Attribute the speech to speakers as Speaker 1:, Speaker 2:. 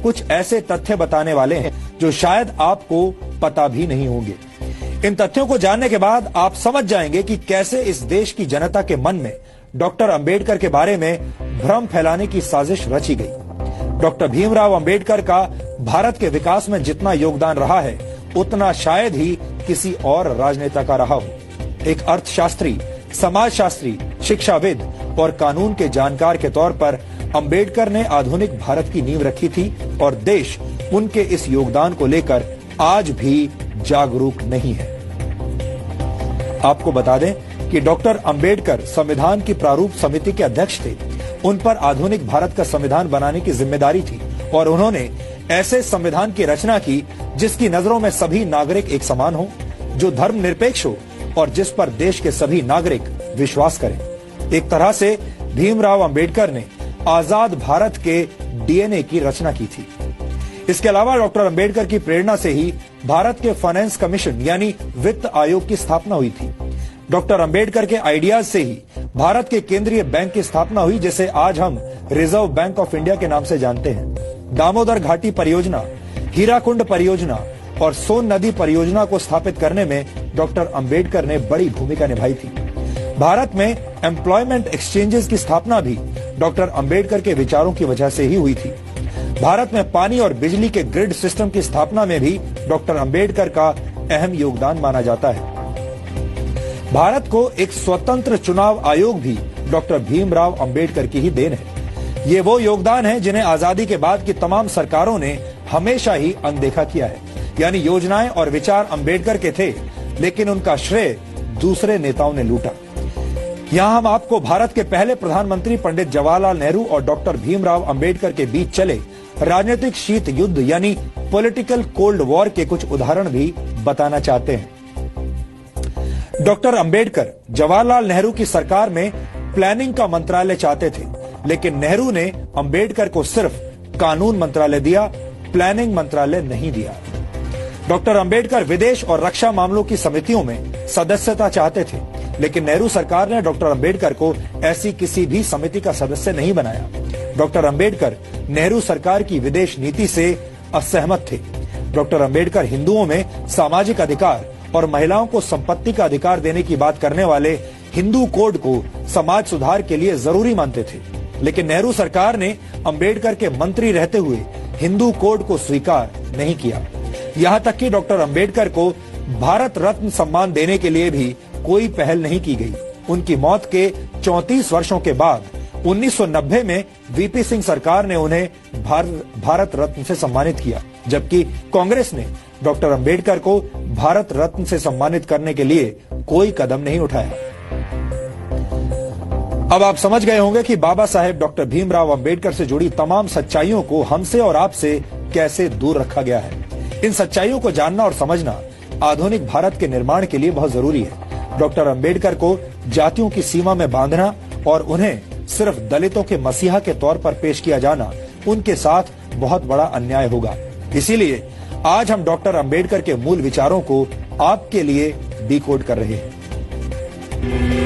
Speaker 1: कुछ ऐसे तथ्य बताने वाले हैं जो शायद आपको पता भी नहीं होंगे। इन तथ्यों को जानने के बाद आप समझ जाएंगे कि कैसे इस देश की जनता के मन में डॉक्टर अंबेडकर के बारे में भ्रम फैलाने की साजिश रची गई। डॉक्टर भीमराव अंबेडकर का भारत के विकास में जितना योगदान रहा है उतना शायद ही किसी और राजनेता का रहा हो। एक अर्थशास्त्री, समाजशास्त्री, शिक्षाविद और कानून के जानकार के तौर पर अंबेडकर ने आधुनिक भारत की नींव रखी थी और देश उनके इस योगदान को लेकर आज भी जागरूक नहीं है। आपको बता दें कि डॉक्टर अंबेडकर संविधान की प्रारूप समिति के अध्यक्ष थे। उन पर आधुनिक भारत का संविधान बनाने की जिम्मेदारी थी और उन्होंने ऐसे संविधान की रचना की जिसकी नजरों में सभी नागरिक एक समान हो, जो धर्मनिरपेक्ष हो और जिस पर देश के सभी नागरिक विश्वास करें। एक तरह से भीमराव अंबेडकर ने आजाद भारत के डीएनए की रचना की थी। इसके अलावा डॉक्टर अंबेडकर की प्रेरणा से ही भारत के फाइनेंस कमीशन यानी वित्त आयोग की स्थापना हुई थी। डॉक्टर अंबेडकर के आइडियाज से ही भारत के केंद्रीय बैंक की स्थापना हुई, जिसे आज हम रिजर्व बैंक ऑफ इंडिया के नाम से जानते हैं। दामोदर घाटी परियोजना, हीराकुंड परियोजना और सोन नदी परियोजना को स्थापित करने में डॉक्टर अंबेडकर ने बड़ी भूमिका निभाई थी। भारत में एम्प्लॉयमेंट एक्सचेंजेस की स्थापना भी डॉक्टर अंबेडकर के विचारों की वजह से ही हुई थी। भारत में पानी और बिजली के ग्रिड सिस्टम की स्थापना में भी डॉक्टर अंबेडकर का अहम योगदान माना जाता है। भारत को एक स्वतंत्र चुनाव आयोग भी डॉक्टर भीमराव अंबेडकर की ही देन है। ये वो योगदान है जिन्हें आजादी के बाद की तमाम सरकारों ने हमेशा ही अनदेखा किया है। यानी योजनाएं और विचार अंबेडकर के थे, लेकिन उनका श्रेय दूसरे नेताओं ने लूटा। यहाँ हम आपको भारत के पहले प्रधानमंत्री पंडित जवाहरलाल नेहरू और डॉक्टर भीमराव अंबेडकर के बीच चले राजनीतिक शीत युद्ध यानी पॉलिटिकल कोल्ड वॉर के कुछ उदाहरण भी बताना चाहते हैं। डॉक्टर अंबेडकर जवाहरलाल नेहरू की सरकार में प्लानिंग का मंत्रालय चाहते थे, लेकिन नेहरू ने अंबेडकर को सिर्फ कानून मंत्रालय दिया, प्लानिंग मंत्रालय नहीं दिया। डॉक्टर अंबेडकर विदेश और रक्षा मामलों की समितियों में सदस्यता चाहते थे, लेकिन नेहरू सरकार ने डॉक्टर अंबेडकर को ऐसी किसी भी समिति का सदस्य नहीं बनाया। डॉक्टर अंबेडकर नेहरू सरकार की विदेश नीति से असहमत थे। डॉक्टर अंबेडकर हिंदुओं में सामाजिक अधिकार और महिलाओं को संपत्ति का अधिकार देने की बात करने वाले हिंदू कोड को समाज सुधार के लिए जरूरी मानते थे, लेकिन नेहरू सरकार ने अंबेडकर के मंत्री रहते हुए हिंदू कोड को स्वीकार नहीं किया। यहाँ तक कि डॉक्टर अंबेडकर को भारत रत्न सम्मान देने के लिए भी कोई पहल नहीं की गई। उनकी मौत के 34 वर्षों के बाद 1990 में वीपी सिंह सरकार ने उन्हें भारत रत्न से सम्मानित किया, जबकि कांग्रेस ने डॉक्टर अंबेडकर को भारत रत्न से सम्मानित करने के लिए कोई कदम नहीं उठाया। अब आप समझ गए होंगे कि बाबा साहेब डॉक्टर भीमराव अंबेडकर से जुड़ी तमाम सच्चाइयों को हमसे और आपसे कैसे दूर रखा गया है। इन सच्चाइयों को जानना और समझना आधुनिक भारत के निर्माण के लिए बहुत जरूरी है। डॉक्टर अंबेडकर को जातियों की सीमा में बांधना और उन्हें सिर्फ दलितों के मसीहा के तौर पर पेश किया जाना उनके साथ बहुत बड़ा अन्याय होगा। इसीलिए आज हम डॉक्टर अंबेडकर के मूल विचारों को आपके लिए डिकोड कर रहे हैं।